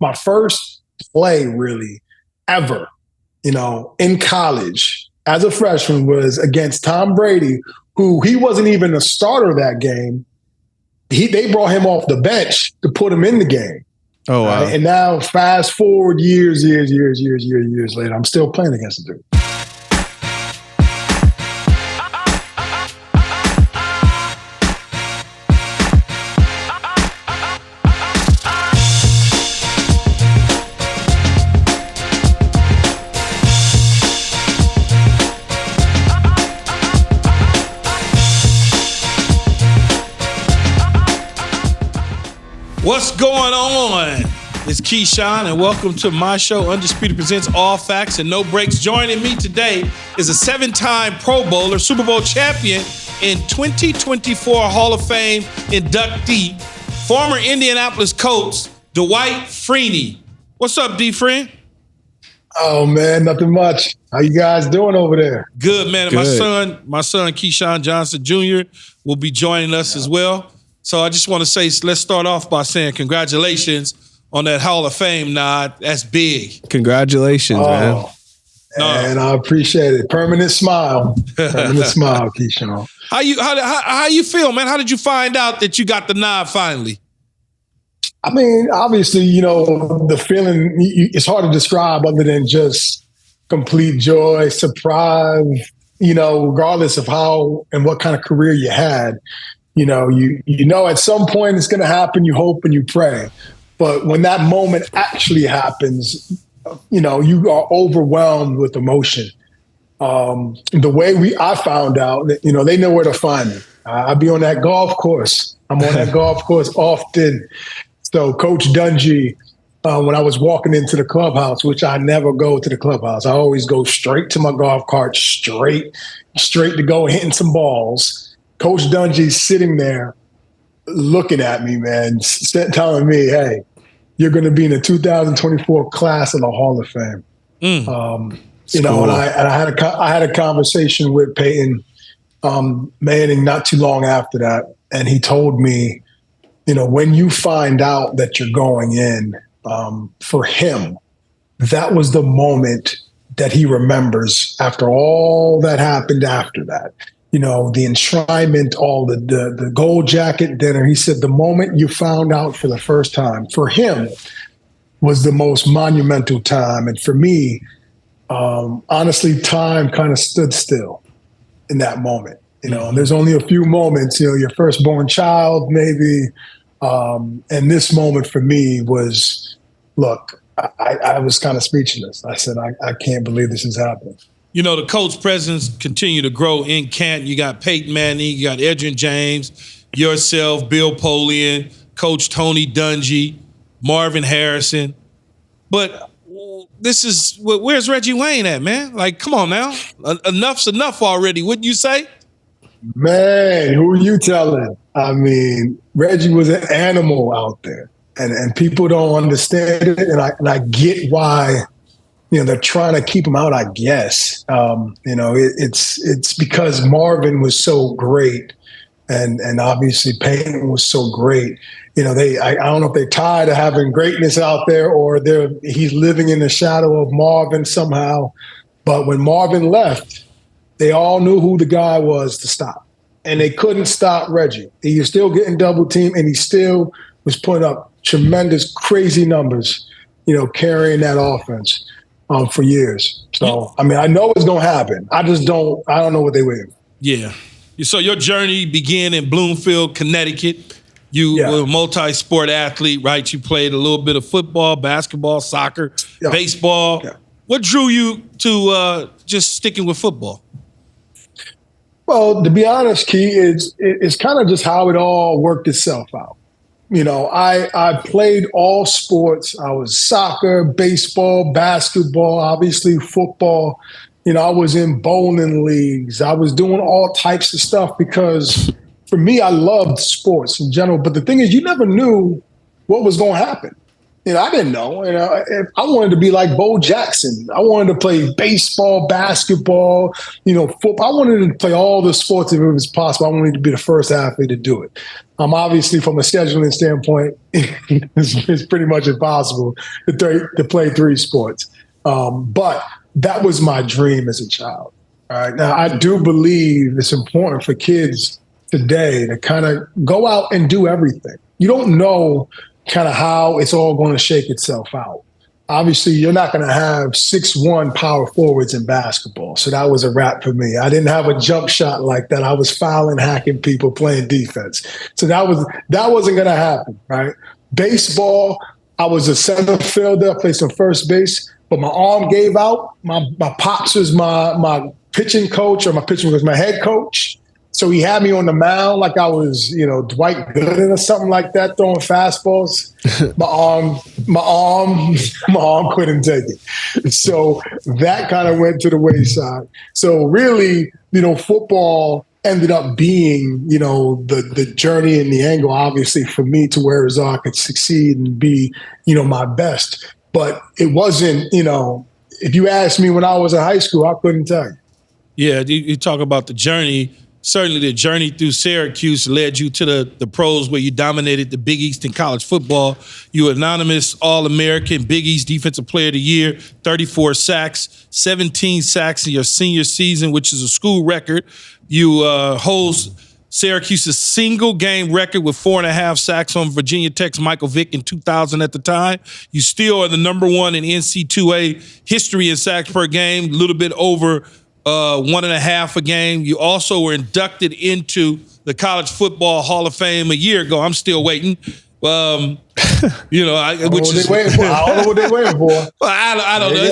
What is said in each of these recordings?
my first play really ever, in college as a freshman was against Tom Brady, who he wasn't even a starter that game. They brought him off the bench to put him in the game. Oh, wow. And now fast forward years later, I'm still playing against the dude. What's going on? It's Keyshawn, and welcome to my show, Undisputed Presents All Facts and No Breaks. Joining me today is a 7-time Pro Bowler, Super Bowl champion, and 2024 Hall of Fame inductee, former Indianapolis Colts, Dwight Freeney. What's up, D-Friend? Oh, man, nothing much. How you guys doing over there? Good, man. Good. My son, Keyshawn Johnson Jr. will be joining us as well. So I just want to say, let's start off by saying congratulations on that Hall of Fame nod. That's big. Congratulations, man. And I appreciate it. Permanent smile. Permanent smile, Keyshawn. How you feel, man? How did you find out that you got the nod finally? I mean, obviously, the feeling, it's hard to describe other than just complete joy, surprise, regardless of how and what kind of career you had. You know, at some point it's going to happen. You hope and you pray, but when that moment actually happens, you are overwhelmed with emotion. The way I found out that they know where to find me. I'd be on that golf course. I'm on that golf course often. So Coach Dungy, when I was walking into the clubhouse, which I never go to the clubhouse, I always go straight to my golf cart, straight to go hitting some balls. Coach Dungy's sitting there looking at me, man, telling me, hey, you're going to be in the 2024 class of the Hall of Fame. Cool. And I had a conversation with Peyton Manning not too long after that. And he told me, when you find out that you're going in, for him, that was the moment that he remembers after all that happened after that. The enshrinement, all the gold jacket dinner. He said the moment you found out for the first time, for him, was the most monumental time. And for me, honestly, time kind of stood still in that moment. And there's only a few moments, your firstborn child, maybe. And this moment for me was, look, I was kind of speechless. I said, I can't believe this is happening. The Colts' presence continue to grow in Canton. You got Peyton Manning, you got Edgerrin James, yourself, Bill Polian, Coach Tony Dungy, Marvin Harrison. But where's Reggie Wayne at, man? Like, come on now. Enough's enough already, wouldn't you say? Man, who are you telling? I mean, Reggie was an animal out there, and people don't understand it, and I get why. They're trying to keep him out, I guess. It's because Marvin was so great, and obviously Peyton was so great. I don't know if they're tired of having greatness out there, or he's living in the shadow of Marvin somehow. But when Marvin left, they all knew who the guy was to stop, and they couldn't stop Reggie. He was still getting double teamed, and he still was putting up tremendous, crazy numbers. Carrying that offense. For years. So, I mean, I know it's going to happen. I don't know what they waiting for. Yeah. So your journey began in Bloomfield, Connecticut. You were a multi-sport athlete, right? You played a little bit of football, basketball, soccer, baseball. Yeah. What drew you to just sticking with football? Well, to be honest, Key, it's kind of just how it all worked itself out. I played all sports. I was soccer, baseball, basketball, obviously football. I was in bowling leagues. I was doing all types of stuff because for me, I loved sports in general. But the thing is, you never knew what was going to happen. I didn't know. I wanted to be like Bo Jackson. I wanted to play baseball, basketball, football. I wanted to play all the sports if it was possible. I wanted to be the first athlete to do it. Obviously, from a scheduling standpoint, it's pretty much impossible to play 3 sports. But that was my dream as a child. All right. Now, I do believe it's important for kids today to kind of go out and do everything. You don't know kind of how it's all going to shake itself out. Obviously, you're not going to have 6'1" power forwards in basketball. So that was a wrap for me. I didn't have a jump shot like that. I was fouling, hacking people, playing defense. So that wasn't going to happen, right? Baseball, I was a center fielder, played some first base, but my arm gave out. My pops was my pitching coach, or my pitching was my head coach. So he had me on the mound like I was, Dwight Gooden or something like that, throwing fastballs. My arm couldn't take it. So that kind of went to the wayside. So really, football ended up being, the journey and the angle, obviously, for me to where I could succeed and be, my best. But it wasn't, if you asked me when I was in high school, I couldn't tell you. Yeah, you talk about the journey. Certainly the journey through Syracuse led you to the pros where you dominated the Big East in college football. You were anonymous All-American, Big East Defensive Player of the Year, 34 sacks, 17 sacks in your senior season, which is a school record. You hold Syracuse's single game record with 4.5 sacks on Virginia Tech's Michael Vick in 2000 at the time. You still are the number 1 in NC2A history in sacks per game, a little bit over 1.5 a game. You also were inducted into the College Football Hall of Fame a year ago. I'm still waiting. I don't know what they're waiting for. Well, I don't know.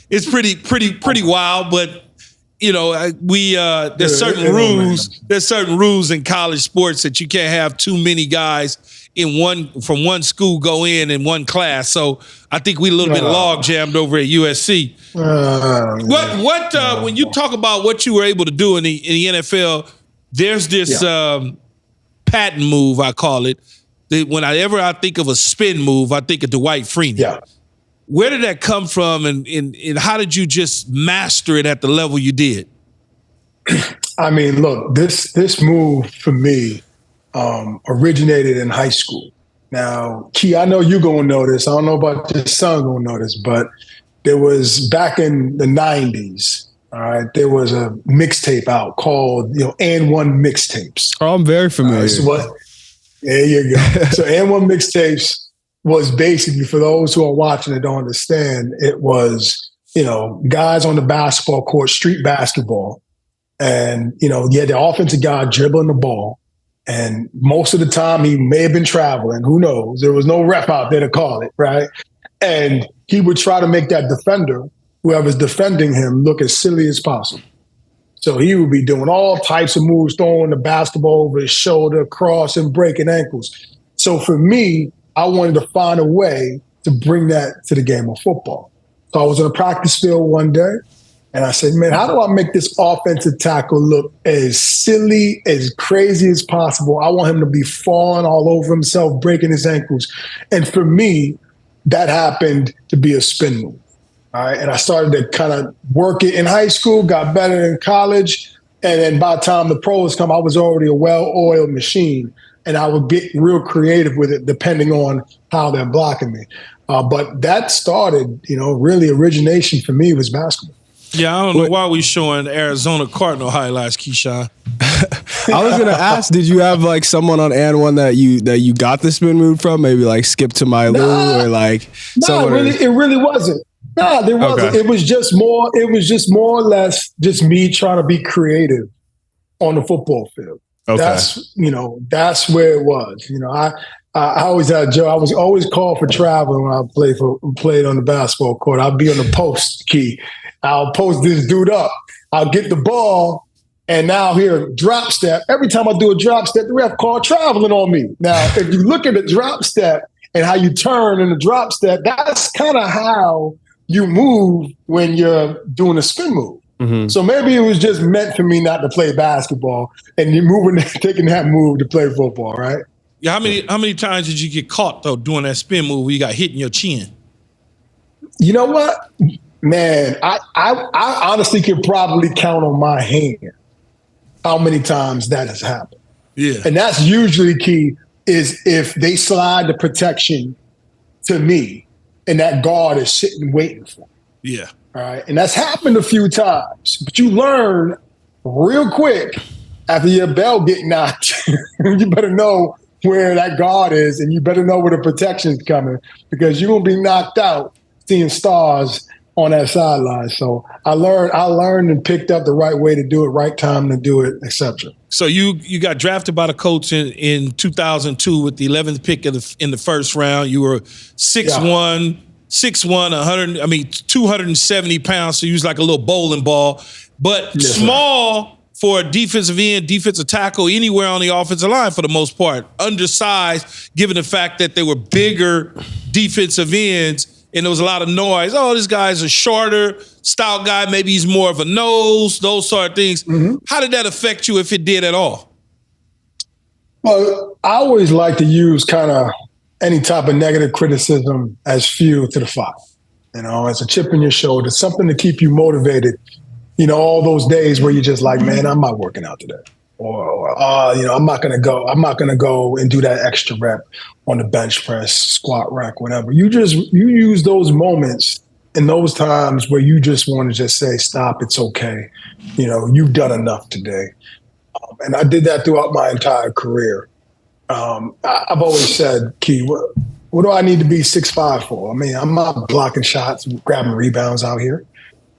It's pretty wild, but there's certain rules. There's certain rules in college sports that you can't have too many guys from one school go in one class. So I think we a little bit log jammed over at USC. When you talk about what you were able to do in the NFL, there's this patent move, I call it. Whenever I think of a spin move, I think of Dwight Freeney. Yeah. Where did that come from, and how did you just master it at the level you did? I mean, look, this move for me originated in high school. Now, Key, I know you're going to know this. I don't know about your son going to know this, but there was back in the 90s, all right, there was a mixtape out called, And1 Mixtapes. Oh, I'm very familiar. There you go. So And1 Mixtapes was basically, for those who are watching and don't understand, it was, guys on the basketball court, street basketball. And, you had the offensive guy dribbling the ball. And most of the time he may have been traveling. Who knows? There was no ref out there to call it, right? And he would try to make that defender, whoever's defending him, look as silly as possible. So he would be doing all types of moves, throwing the basketball over his shoulder, crossing, breaking ankles. So for me, I wanted to find a way to bring that to the game of football. So I was on a practice field one day, and I said, man, how do I make this offensive tackle look as silly, as crazy as possible? I want him to be falling all over himself, breaking his ankles. And for me, that happened to be a spin move. All right. And I started to kind of work it in high school, got better in college. And then by the time the pros come, I was already a well-oiled machine. And I would get real creative with it depending on how they're blocking me. But that started, really origination for me was basketball. Yeah, I don't know why we showing Arizona Cardinal highlights, Keyshawn. I was gonna ask, did you have like someone on And1 that you got the spin move from? Maybe like Skip to My Lou or like it really wasn't. No, there wasn't. Okay. It was just more or less just me trying to be creative on the football field. Okay. That's where it was. I always had a joke. I was always called for traveling when I played on the basketball court. I'd be on the post, Key. I'll post this dude up. I'll get the ball, and now here, drop step. Every time I do a drop step, the ref called traveling on me. Now, if you look at the drop step and how you turn in the drop step, that's kind of how you move when you're doing a spin move. Mm-hmm. So maybe it was just meant for me not to play basketball and you're taking that move to play football, right? How many times did you get caught though doing that spin move where you got hit in your chin? You know what, man? I honestly could probably count on my hand how many times that has happened. Yeah, and that's usually key. Is if they slide the protection to me, and that guard is sitting waiting for me. Yeah. All right, and that's happened a few times, but you learn real quick after your bell get knocked. You better know where that guard is, and you better know where the protection's coming, because you're gonna be knocked out seeing stars on that sideline. So I learned and picked up the right way to do it, right time to do it, etc. So you got drafted by the Colts in 2002 with the 11th pick in the first round. You were 6'1", 270 pounds. So you was like a little bowling ball, but small for a defensive end, defensive tackle, anywhere on the offensive line for the most part. Undersized, given the fact that they were bigger defensive ends. And there was a lot of noise. Oh, this guy's a shorter, stout guy. Maybe he's more of a nose, those sort of things. Mm-hmm. How did that affect you, if it did at all? Well, I always like to use kind of any type of negative criticism as fuel to the fire, as a chip in your shoulder, something to keep you motivated. All those days where you're just like, man, I'm not working out today. Or I'm not going to go. I'm not going to go and do that extra rep on the bench press, squat rack, whatever. You use those moments in those times where you just want to just say, stop, it's okay. You've done enough today. And I did that throughout my entire career. I've always said, Key, what do I need to be 6'5" for? I mean, I'm not blocking shots, grabbing rebounds out here.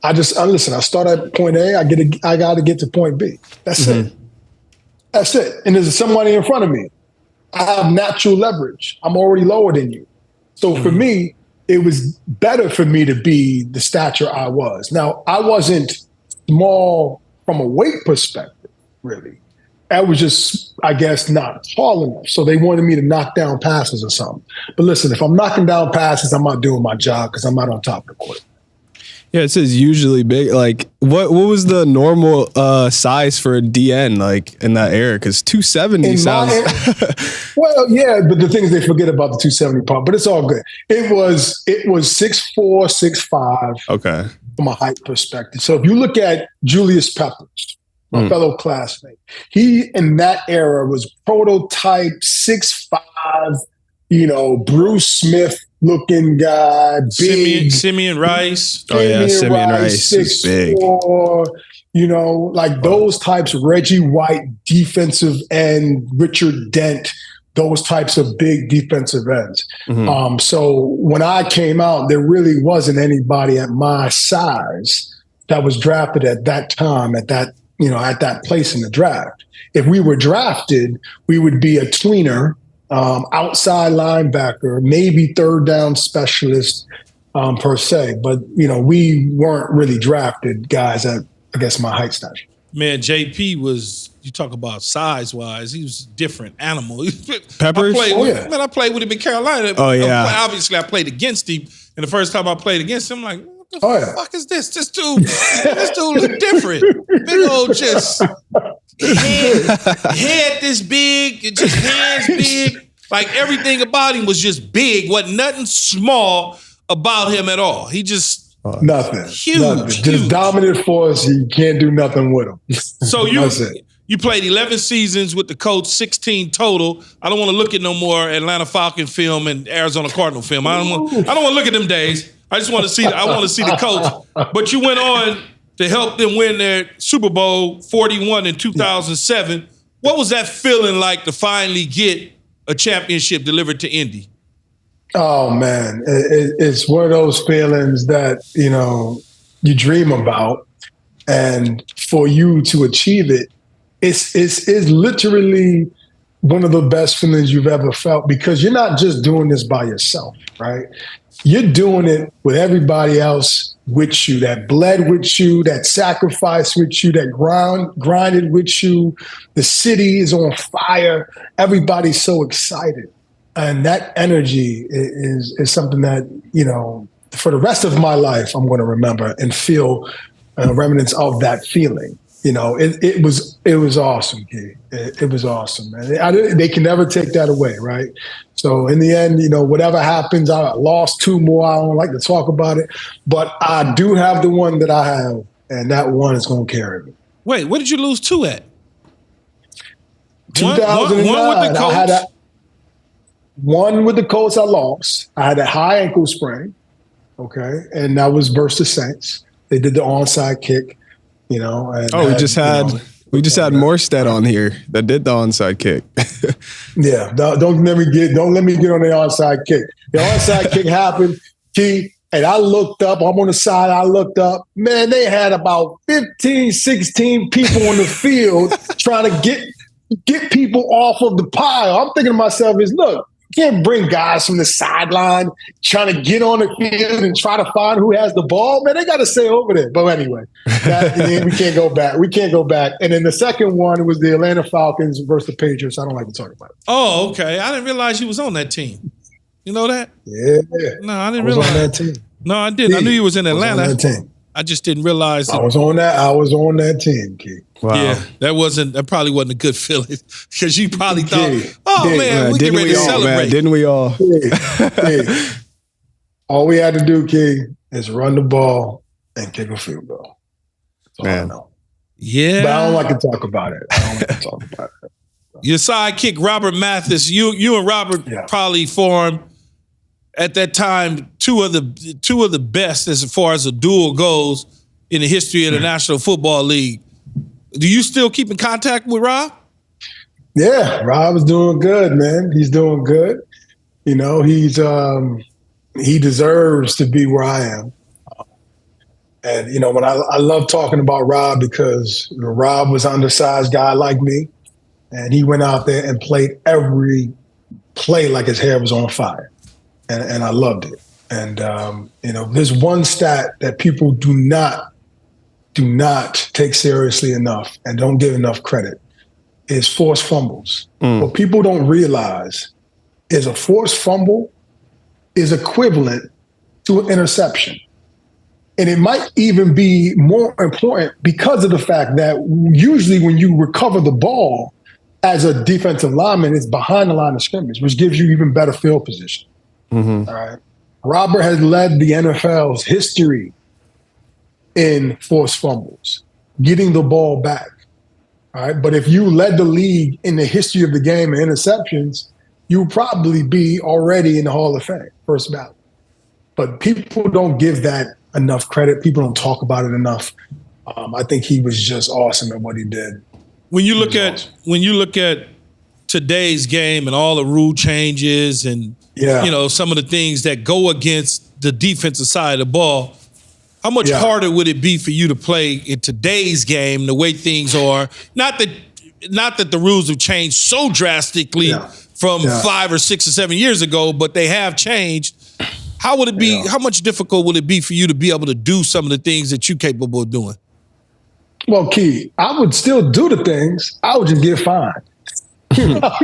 Listen, I start at point A, I got to get to point B. That's it. That's it. And there's somebody in front of me. I have natural leverage. I'm already lower than you. So for me, it was better for me to be the stature I was. Now, I wasn't small from a weight perspective, really. I was just, I guess, not tall enough. So they wanted me to knock down passes or something. But listen, if I'm knocking down passes, I'm not doing my job because I'm not on top of the court. Yeah, it says usually big. Like, what was the normal size for a DN like in that era? Because 270 sounds. Well, yeah, but the thing is, they forget about the 270 part. But it's all good. It was 6'4", 6'5". Okay. From a height perspective. So if you look at Julius Peppers, my fellow classmate, he in that era was prototype 6'5", Bruce Smith looking guy, big. Simeon Rice. Simeon Rice is big. 6'4", like those types, Reggie White, defensive end, Richard Dent, those types of big defensive ends. Mm-hmm. So when I came out, there really wasn't anybody at my size that was drafted at that time, at that place in the draft. If we were drafted, we would be a tweener, outside linebacker, maybe third down specialist per se. But, we weren't really drafted guys at, I guess, my height stature. Man, JP was, you talk about size-wise, he was a different animal. Peppers? I played with him in Carolina. Oh, yeah. Obviously, I played against him. And the first time I played against him, I'm like, what the fuck is this? This dude look different. Big old just head this big, just hands big. Like everything about him was just big. Wasn't nothing small about him at all. He just nothing. Huge. Nothing. Just dominant force. You can't do nothing with him. So you played 11 seasons with the Colts, 16 total. I don't want to look at no more Atlanta Falcon film and Arizona Cardinal film. I don't want to look at them days. I just want to see. I want to see the Colts. But you went on to help them win their Super Bowl 41 in 2007. What was that feeling like to finally get a championship delivered to Indy? Oh man, it's one of those feelings that you dream about, and for you to achieve it, it's literally one of the best feelings you've ever felt, because you're not just doing this by yourself, right? You're doing it with everybody else with you, that bled with you, that sacrificed with you, that grinded with you. The city is on fire. Everybody's so excited. And that energy is something that, for the rest of my life, I'm going to remember and feel remnants of that feeling. it was awesome, Key. It was awesome, man. They can never take that away, right? So in the end, whatever happens, I lost 2 more. I don't like to talk about it, but I do have the one that I have, and that one is going to carry me. Wait, what did you lose 2 at? 2009. One with the Colts. One with the Colts, I lost. I had a high ankle sprain, okay, and that was versus the Saints. They did the onside kick, And we just had Morstead on here that did the onside kick. Yeah, don't let me get on the onside kick. The onside kick happened, Key, and I looked up. I'm on the side. I looked up. Man, they had about 15, 16 people on the field trying to get people off of the pile. I'm thinking to myself, look, you can't bring guys from the sideline trying to get on the field and try to find who has the ball. Man, they got to stay over there. But anyway, we can't go back. We can't go back. And then the second one, it was the Atlanta Falcons versus the Patriots. I don't like to talk about it. Oh, okay. I didn't realize you was on that team. You know that? Yeah. No, I didn't realize. On that team. No, I didn't. I knew you was in Atlanta. I was on that team. I just didn't realize. I was on that team, Key. Wow. Yeah, that probably wasn't a good feeling because you probably thought, man, we get didn't ready we to all, celebrate. Man, didn't we all? Key. All we had to do, Key, is run the ball and kick a field goal. That's all I know. Yeah. But I don't like to talk about it. Your sidekick, Robert Mathis, you and Robert probably formed at that time two of the best as far as a duel goes in the history of the National Football League. Do you still keep in contact with Rob? Yeah, Rob is doing good, man. He's doing good. He's he deserves to be where I am. And when I love talking about Rob because Rob was an undersized guy like me, and he went out there and played every play like his hair was on fire. And I loved it. And, there's one stat that people do not take seriously enough and don't give enough credit is forced fumbles. What people don't realize is a forced fumble is equivalent to an interception. And it might even be more important because of the fact that usually when you recover the ball as a defensive lineman, it's behind the line of scrimmage, which gives you even better field position. Mm-hmm. All right. Robert has led the NFL's history in forced fumbles, getting the ball back. All right. But if you led the league in the history of the game in interceptions, you would probably be already in the Hall of Fame, first ballot. But people don't give that enough credit. People don't talk about it enough. I think he was just awesome at what he did. When you look at today's game and all the rule changes and some of the things that go against the defensive side of the ball, how much harder would it be for you to play in today's game the way things are? Not that the rules have changed so drastically from 5 or 6 or 7 years ago, but they have changed. How would it be? How much difficult would it be for you to be able to do some of the things that you're capable of doing? Well, Key, I would still do the things. I would just get fined. I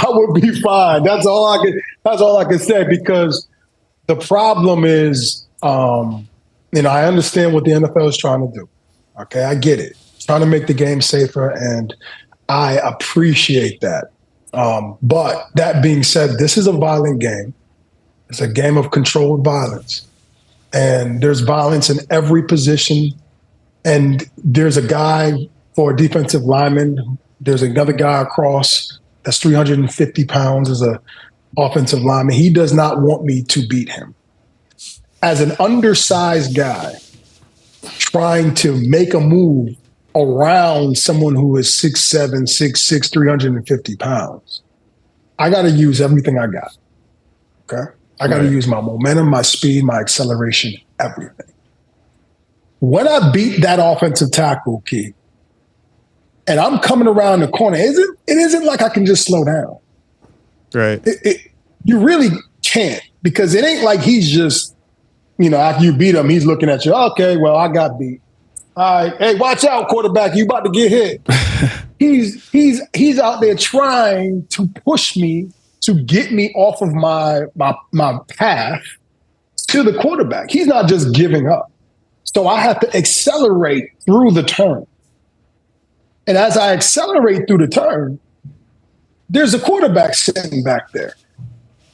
would be fine. That's all I can say, because the problem is, I understand what the NFL is trying to do. Okay, I get it. Trying to make the game safer, and I appreciate that. But that being said, this is a violent game. It's a game of controlled violence, and there's violence in every position. And there's a guy for a defensive lineman. There's another guy across that's 350 pounds as an offensive lineman. He does not want me to beat him. As an undersized guy trying to make a move around someone who is 6'7", 6'6", 350 pounds, I got to use everything I got, okay? I got to use my momentum, my speed, my acceleration, everything. When I beat that offensive tackle, Key, and I'm coming around the corner, it isn't like I can just slow down. Right. You really can't, because it ain't like he's just, after you beat him, he's looking at you. Okay, well, I got beat. All right, hey, watch out, quarterback, you about to get hit. He's out there trying to push me to get me off of my path to the quarterback. He's not just giving up. So I have to accelerate through the turn. And as I accelerate through the turn, there's a quarterback sitting back there.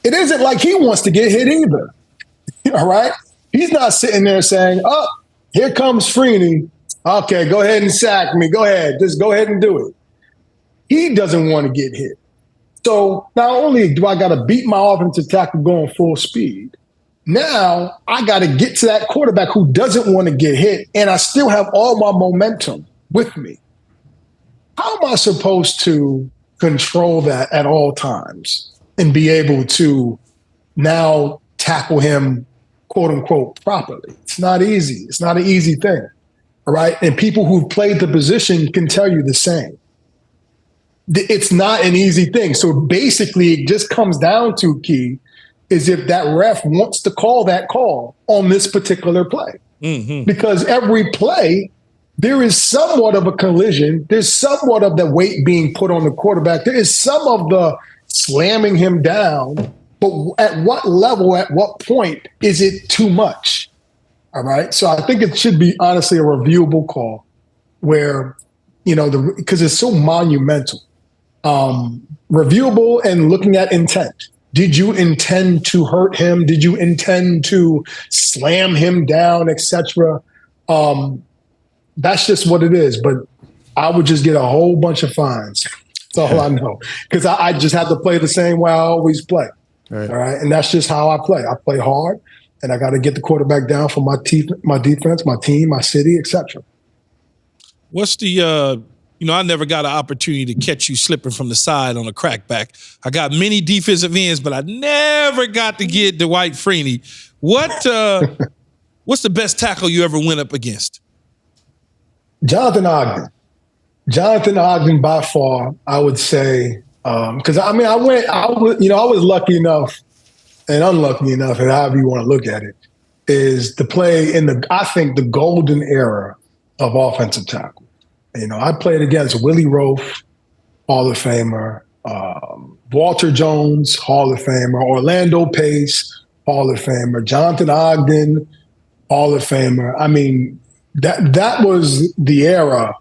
It isn't like he wants to get hit either. All right? He's not sitting there saying, oh, here comes Freeney. Okay, go ahead and sack me. Go ahead. Just go ahead and do it. He doesn't want to get hit. So not only do I got to beat my offensive tackle going full speed, now I got to get to that quarterback who doesn't want to get hit, and I still have all my momentum with me. How am I supposed to control that at all times and be able to now tackle him, quote unquote, properly? It's not easy. It's not an easy thing. All right. And people who've played the position can tell you the same. It's not an easy thing. So basically, it just comes down to, Key, is if that ref wants to call that call on this particular play. Mm-hmm. Because every play, there is somewhat of a collision. There's somewhat of the weight being put on the quarterback. There is some of the slamming him down. But at what level, at what point is it too much? All right. So I think it should be honestly a reviewable call where, because it's so monumental. Reviewable and looking at intent. Did you intend to hurt him? Did you intend to slam him down, etc.? That's just what it is. But I would just get a whole bunch of fines. That's all I know. Because I just have to play the same way I always play. Right. All right. And that's just how I play. I play hard, and I got to get the quarterback down for my defense, my team, my city, etc. What's the I never got an opportunity to catch you slipping from the side on a crackback. I got many defensive ends, but I never got to get Dwight Freeney. What's the best tackle you ever went up against? Jonathan Ogden. Jonathan Ogden by far, I would say, because I was lucky enough and unlucky enough, and however you want to look at it, is to play in the golden era of offensive tackle. I played against Willie Roaf, Hall of Famer, Walter Jones, Hall of Famer, Orlando Pace, Hall of Famer, Jonathan Ogden, Hall of Famer. I mean, that was the era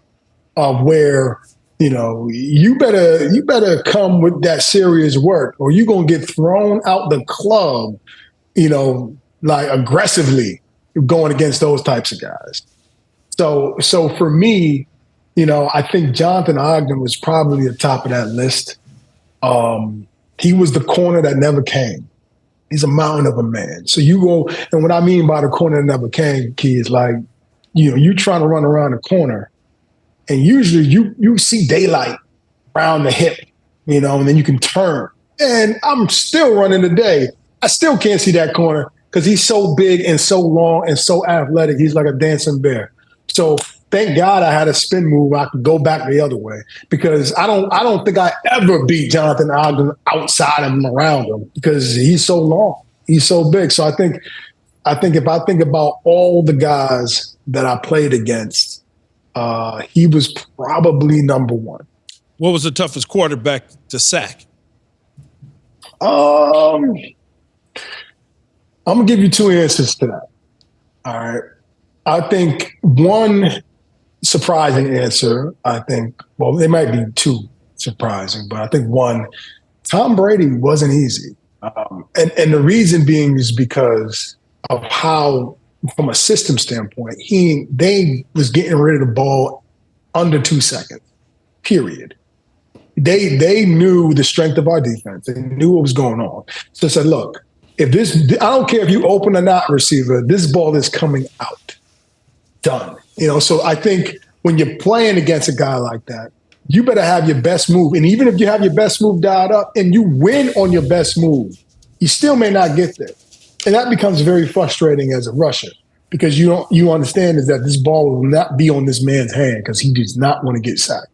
of where, you better come with that serious work or you're going to get thrown out the club, like aggressively going against those types of guys. So for me, I think Jonathan Ogden was probably at the top of that list. He was the corner that never came. He's a mountain of a man. So you go, and what I mean by the corner that never came, Key, is like, you trying to run around the corner, and usually you see daylight around the hip, and then you can turn. And I'm still running today. I still can't see that corner because he's so big and so long and so athletic. He's like a dancing bear. So thank God I had a spin move. I could go back the other way because I don't think I ever beat Jonathan Ogden outside of him, around him, because he's so long, he's so big. So I think if I think about all the guys that I played against, he was probably number one. What was the toughest quarterback to sack? I'm gonna give you two answers to that. All right. I think one surprising answer, there might be two surprising, but I think one, Tom Brady wasn't easy. And the reason being is because of how, from a system standpoint, they was getting rid of the ball under 2 seconds, period. They knew the strength of our defense. They knew what was going on. So I said, look, I don't care if you open or not, receiver, this ball is coming out. Done. So I think when you're playing against a guy like that, you better have your best move. And even if you have your best move dialed up and you win on your best move, you still may not get there. And that becomes very frustrating as a rusher because you understand is that this ball will not be on this man's hand because he does not want to get sacked.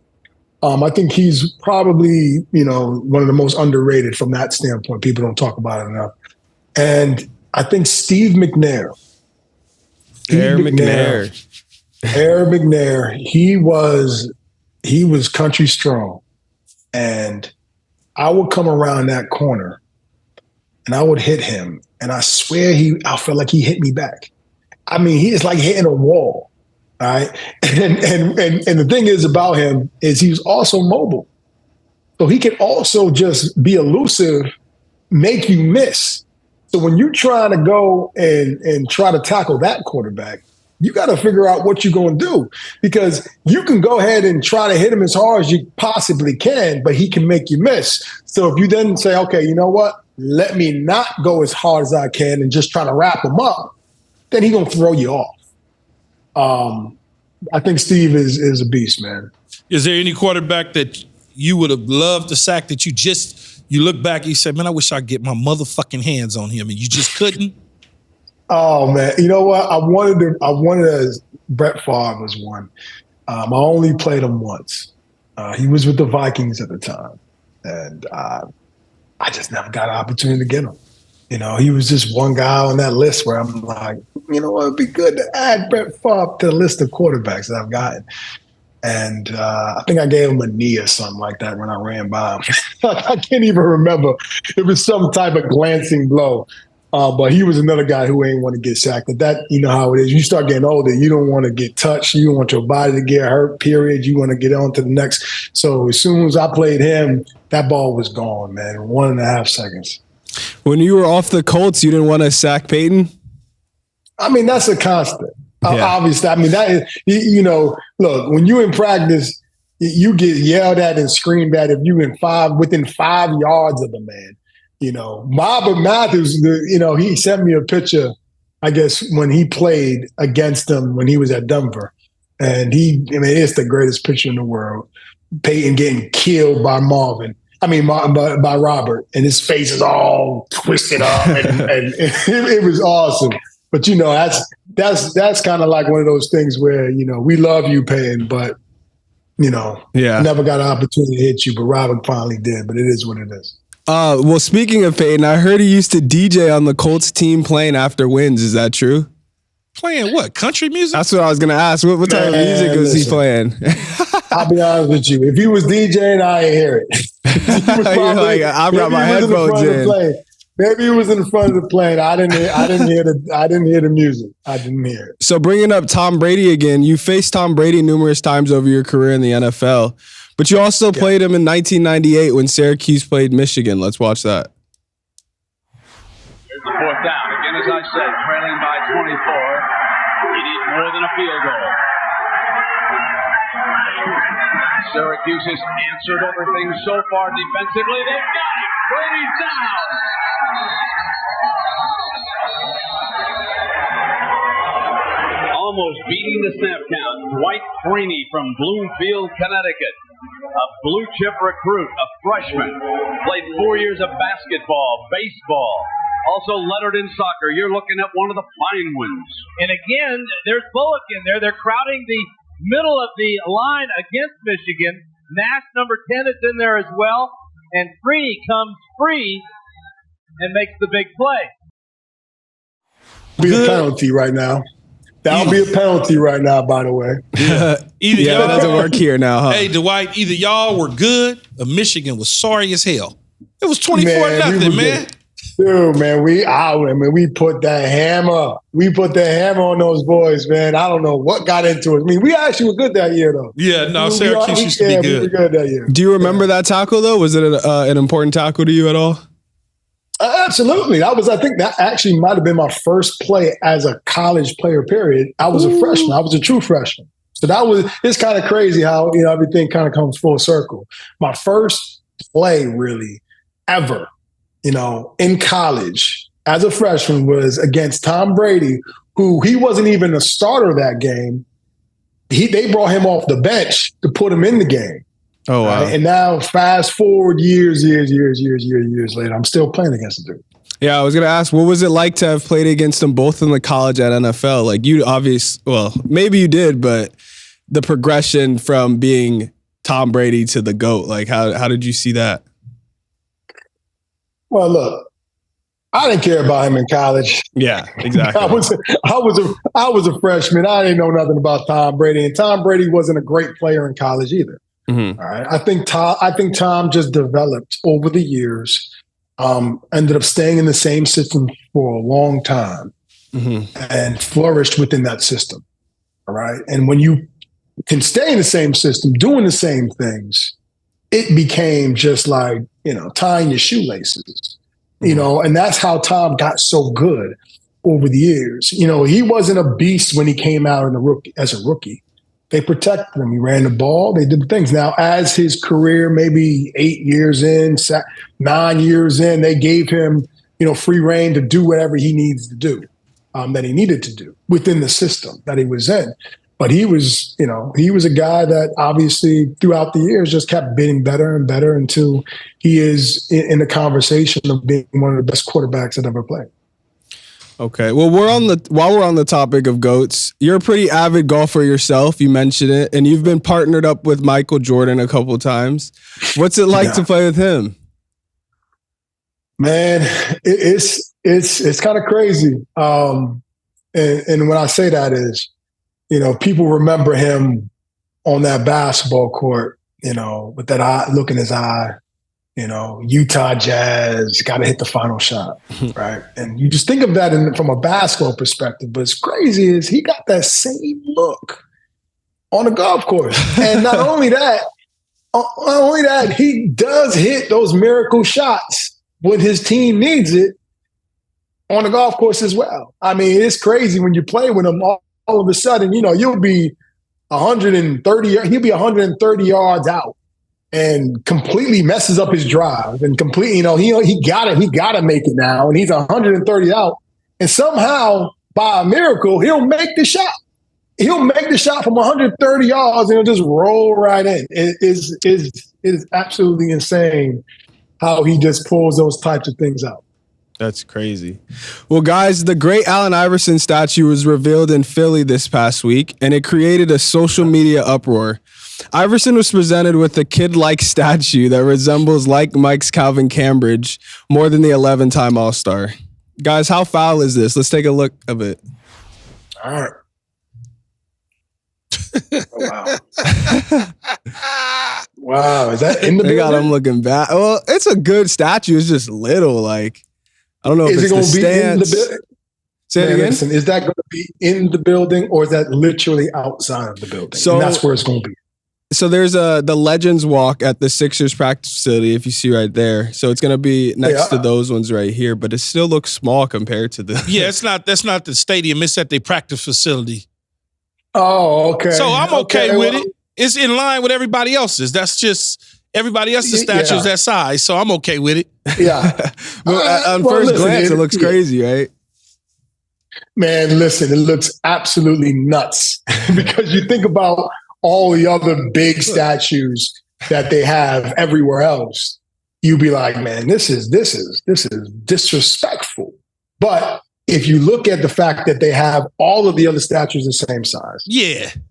I think he's probably, one of the most underrated from that standpoint. People don't talk about it enough. And I think Steve McNair. Eric McNair, he was country strong. And I would come around that corner and I would hit him. And I swear I felt like he hit me back. I mean, he is like hitting a wall. All right. And the thing is about him is he's also mobile. So he can also just be elusive, make you miss. So when you're trying to go and try to tackle that quarterback, you got to figure out what you're going to do, because you can go ahead and try to hit him as hard as you possibly can, but he can make you miss. So if you then say, okay, you know what? Let me not go as hard as I can and just try to wrap him up, then he's going to throw you off. I think Steve is a beast, man. Is there any quarterback that you would have loved to sack that you look back and you said, man, I wish I could get my motherfucking hands on him, and you just couldn't? Oh, man. You know what? I wanted Brett Favre was one. I only played him once. He was with the Vikings at the time. And I just never got an opportunity to get him. You know, he was just one guy on that list where I'm like, you know what, it'd be good to add Brett Favre to the list of quarterbacks that I've gotten. And I think I gave him a knee or something like that when I ran by him. I can't even remember. It was some type of glancing blow. But he was another guy who ain't want to get sacked. But that, you know how it is. You start getting older, you don't want to get touched. You don't want your body to get hurt, period. You want to get on to the next. So as soon as I played him, that ball was gone, man, in 1.5 seconds. When you were off the Colts, you didn't want to sack Peyton? I mean, that's a constant. Obviously, I mean, that is, you know, look, when you in practice, you get yelled at and screamed at if you within 5 yards of the man. You know, Robert Matthews, you know, he sent me a picture, I guess, when he played against him when he was at Denver. And it's the greatest picture in the world. Peyton getting killed by by Robert, and his face is all twisted up, and it was awesome. But you know, that's kind of like one of those things where, you know, we love you, Peyton, but you know, never got an opportunity to hit you. But Robert finally did. But it is what it is. Well, speaking of Peyton, I heard he used to DJ on the Colts team playing after wins. Is that true? Playing what? Country music? That's what I was going to ask. What type of music was he playing? I'll be honest with you. If he was DJing, I ain't hear it. I brought my headphones in. Maybe he was in front of the plane. I didn't hear the music. I didn't hear it. So bringing up Tom Brady again, you faced Tom Brady numerous times over your career in the NFL, but you also played him in 1998 when Syracuse played Michigan. Let's watch that. Here's the fourth down. Again, as I said, trailing by 24. You need more than a field goal. Syracuse has answered everything so far defensively. They've got it. Brady's down. Almost beating the snap count. Dwight Freeney from Bloomfield, Connecticut. A blue chip recruit, a freshman. Played 4 years of basketball, baseball. Also lettered in soccer. You're looking at one of the fine ones. And again, there's Bullock in there. They're crowding the middle of the line against Michigan. Nash, number 10, is in there as well. And Freeney comes free and makes the big play. Be a penalty right now. That'll be a penalty right now, by the way. That doesn't work here now, huh? Hey, Dwight, either y'all were good or Michigan was sorry as hell. It was 24-0, man. Dude, man, we put that hammer. We put the hammer on those boys, man. I don't know what got into it. I mean, we actually were good that year, though. Yeah, no, Syracuse used to be good. We were good that year. Do you remember that tackle, though? Was it an important tackle to you at all? Absolutely. I think that actually might have been my first play as a college player, period. I was a freshman. I was a true freshman. So it's kind of crazy how, you know, everything kind of comes full circle. My first play really ever, you know, in college as a freshman was against Tom Brady, who he wasn't even a starter that game. They brought him off the bench to put him in the game. Oh, wow. And now fast forward years later, I'm still playing against the dude. Yeah, I was going to ask, what was it like to have played against them both in the college and NFL? Like maybe you did, but the progression from being Tom Brady to the GOAT, like how did you see that? Well, look, I didn't care about him in college. Yeah, exactly. I was a freshman. I didn't know nothing about Tom Brady, and Tom Brady wasn't a great player in college either. Mm-hmm. All right. I think Tom just developed over the years, ended up staying in the same system for a long time and flourished within that system. All right. And when you can stay in the same system, doing the same things, it became just like, tying your shoelaces, and that's how Tom got so good over the years. He wasn't a beast when he came out as a rookie. They protected him. He ran the ball. They did the things. Now, as his career, maybe 8 years in, 9 years in, they gave him, free reign to do whatever he needs to do, that he needed to do within the system that he was in. But he was a guy that obviously throughout the years just kept getting better and better until he is in the conversation of being one of the best quarterbacks that ever played. Okay. Well, while we're on the topic of GOATs, you're a pretty avid golfer yourself. You mentioned it, and you've been partnered up with Michael Jordan a couple of times. What's it like to play with him? Man, it's kind of crazy. And when I say that is, people remember him on that basketball court, with that look in his eye, Utah Jazz, got to hit the final shot, right? And you just think of that from a basketball perspective, but it's crazy is he got that same look on the golf course. And not only that, he does hit those miracle shots when his team needs it on the golf course as well. I mean, it's crazy when you play with him. All of a sudden, you'll be 130. He'll be 130 yards out and completely messes up his drive and completely, he got to make it now, and he's 130 out, and somehow by a miracle he'll make the shot. He'll make the shot from 130 yards and he'll just roll right in. It is absolutely insane how he just pulls those types of things out. That's crazy. Well, guys, the great Allen Iverson statue was revealed in Philly this past week, and it created a social media uproar. Iverson was presented with a kid-like statue that resembles like Mike's Calvin Cambridge more than the 11-time All-Star. Guys, how foul is this? Let's take a look of it. All right. Oh, wow. Wow, is that in the building? They got him looking bad. Well, it's a good statue. It's just little, I don't know if it's the stance. In the building? Say it again? Listen, is that going to be in the building or is that literally outside of the building? So, and that's where it's going to be. So there's the Legends Walk at the Sixers practice facility, if you see right there. So it's going to be next to those ones right here, but it still looks small compared to the... Yeah, that's not the stadium. It's at the practice facility. Oh, okay. So I'm okay with it. It's in line with everybody else's. That's just everybody else's statues that size, so I'm okay with it. Yeah. On first glance, it looks crazy, right? Man, listen, it looks absolutely nuts because you think about all the other big statues that they have everywhere else. You'd be like, man, this is disrespectful. But if you look at the fact that they have all of the other statues the same size,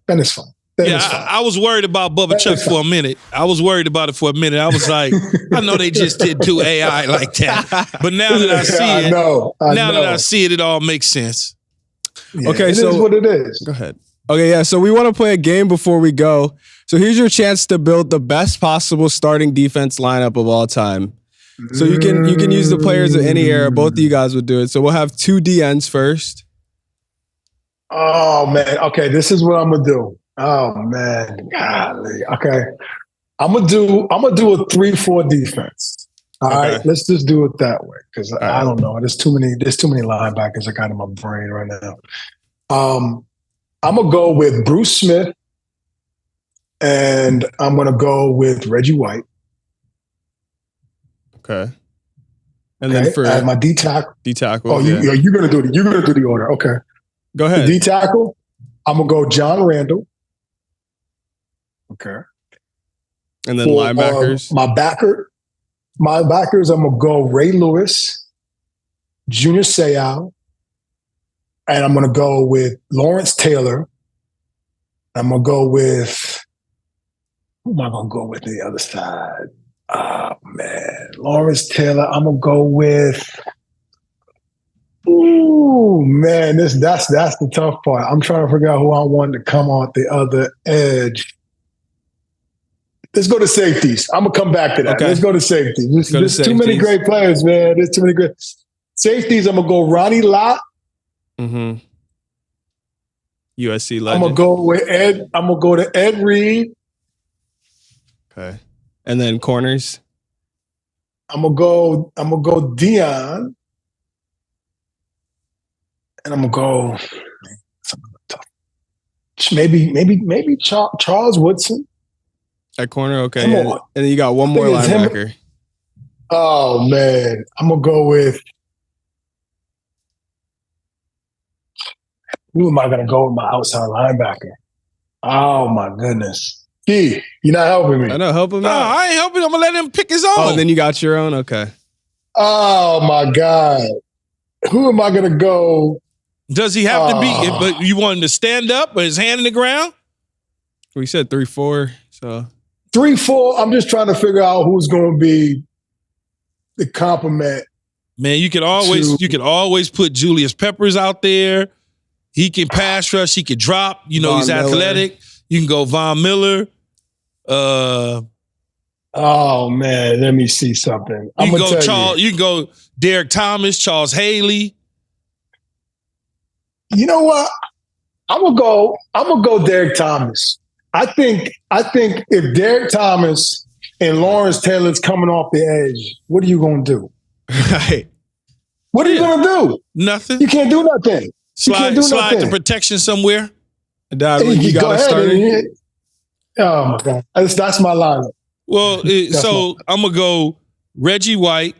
then it's fine. I was worried about Bubba Chuck for a minute. I was worried about it for a minute. I was like, I know they just did do AI like that. But now that I see that I see it, it all makes sense. Yeah, okay, it so is what it is. Go ahead. Okay, yeah, so we want to play a game before we go. So here's your chance to build the best possible starting defense lineup of all time. So you can use the players of any era. Both of you guys would do it. So we'll have 2 DNs first. Oh man. Okay, this is what I'm gonna do. Oh man. Golly. Okay. I'm gonna do a 3-4 defense. All right. Let's just do it that way. Because I don't know. There's too many linebackers I got in my brain right now. I'm gonna go with Bruce Smith and I'm gonna go with Reggie White. Okay. And then for my D tackle. Oh, you're gonna do the order. Okay. Go ahead. The D tackle, I'm gonna go John Randall. Okay. And then linebackers. My backers, I'm gonna go Ray Lewis, Junior Seau, and I'm gonna go with Lawrence Taylor. I'm gonna go with who am I gonna go with the other side? Oh man, Lawrence Taylor. I'm gonna go with. Ooh man, that's the tough part. I'm trying to figure out who I want to come off the other edge. Let's go to safeties. I'm gonna come back to that. Okay. Let's go to safeties. There's too many great players, man. There's too many great safeties. I'm gonna go Ronnie Lott. Mm-hmm. USC I'm legend. gonna go with Ed. I'm gonna go to Ed Reed. Okay. And then corners. I'm gonna go Deion. And I'm gonna go maybe Charles Woodson At corner, okay. Come Yeah. on. And then you got one I more think it's him. linebacker. Oh man, I'm gonna go with who am I gonna go with my outside linebacker? Oh my goodness. Key, you're not helping me. I know, help him No, out. I ain't helping. I'm gonna let him pick his own. Oh, and then you got your own? Okay. Oh my God. Who am I gonna go? Does he have to be? But you want him to stand up with his hand in the ground? We said 3-4, so 3-4. I'm just trying to figure out who's gonna be the compliment. Man, you can always put Julius Peppers out there. He can pass rush. He can drop. You know, Von he's Miller. athletic. You can go Von Miller. Oh man, let me see something. You I'm can gonna go tell Charles. You can go Derek Thomas, Charles Haley. you know what? I'm gonna go Derek Thomas. I think if Derek Thomas and Lawrence Taylor's coming off the edge, what are you gonna do? right. What are you gonna do? Nothing. You can't do nothing. Slide to protection somewhere. Dad, Hey, you got go a ahead starter? oh my God, that's my lineup. Well, I'm gonna go Reggie White.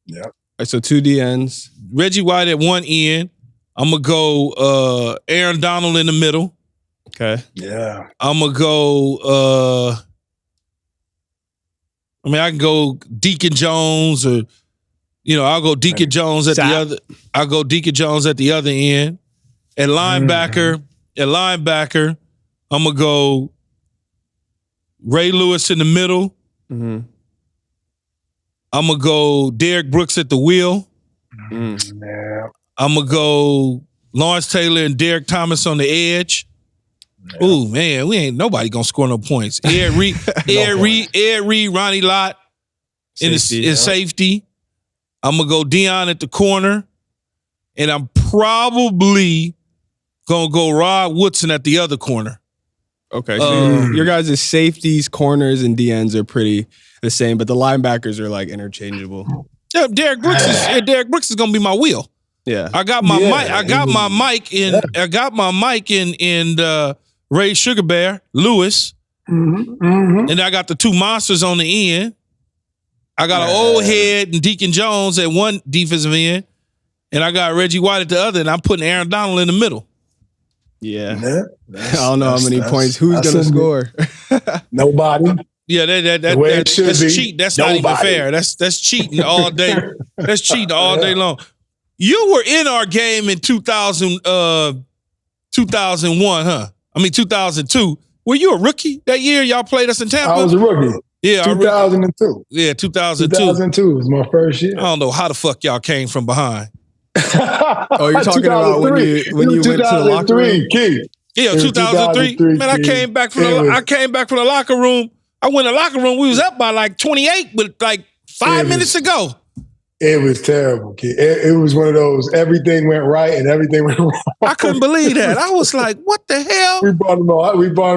Yeah. All right, so 2 DNs. Reggie White at one end. I'm gonna go Aaron Donald in the middle. Okay. Yeah. I'm gonna go. I can go Deacon Jones, or I'll go Deacon Jones at the other. I'll go Deacon Jones at the other end. At linebacker, I'm gonna go Ray Lewis in the middle. Mm-hmm. I'm gonna go Derek Brooks at the wheel. Yeah. I'm gonna go Lawrence Taylor and Derek Thomas on the edge. Yeah. Ooh, man, we ain't nobody gonna score no points. Ed Reed, Ronnie Lott in safety. I'm gonna go Deion at the corner, and I'm probably gonna go Rod Woodson at the other corner. Okay, so your guys' safeties, corners, and DNs are pretty the same, but the linebackers are like interchangeable. Yeah, Derek Brooks is gonna be my wheel. Yeah, I got my mic. I got my mic in. I got my mic in Ray Sugar Bear Lewis, and I got the two monsters on the end. I got an old head and Deacon Jones at one defensive end, and I got Reggie White at the other, and I'm putting Aaron Donald in the middle. Yeah. I don't know how many points. Who's gonna score? Nobody. Yeah, that's cheating. That's not even fair. That's cheating all day. That's cheating all day long. You were in our game in 2001, huh? 2002. Were you a rookie that year? Y'all played us in Tampa? I was a rookie. Yeah, 2002. Yeah, 2002. 2002 was my first year. I don't know how the fuck y'all came from behind. Oh, you're talking about when you went to the locker room? Key. Yeah, 2003. Man, I came back from the locker room. I went in the locker room. We was up by like 28 with like 5 minutes to go. It was terrible, kid. It was one of those, everything went right and everything went wrong. I couldn't believe that. I was like, what the hell? We brought him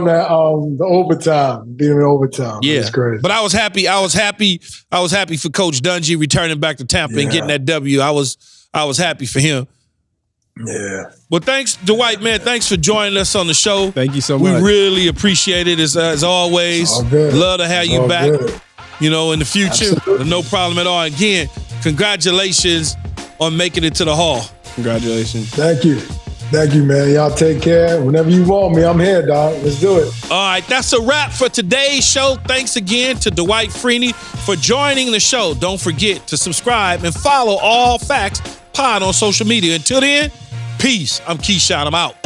the overtime, beat him in overtime. Yeah. It was crazy. But I was happy for Coach Dungy returning back to Tampa and getting that W. I was happy for him. Yeah. Well, thanks, Dwight, man. Thanks for joining us on the show. Thank you so much. We really appreciate it as always. All good. Love to have you back. Good. In the future. Absolutely. No problem at all. Again, congratulations on making it to the Hall. Congratulations. Thank you. Thank you, man. Y'all take care. Whenever you want me, I'm here, dog. Let's do it. All right, that's a wrap for today's show. Thanks again to Dwight Freeney for joining the show. Don't forget to subscribe and follow All Facts Pod on social media. Until then, peace. I'm Keyshawn. I'm out.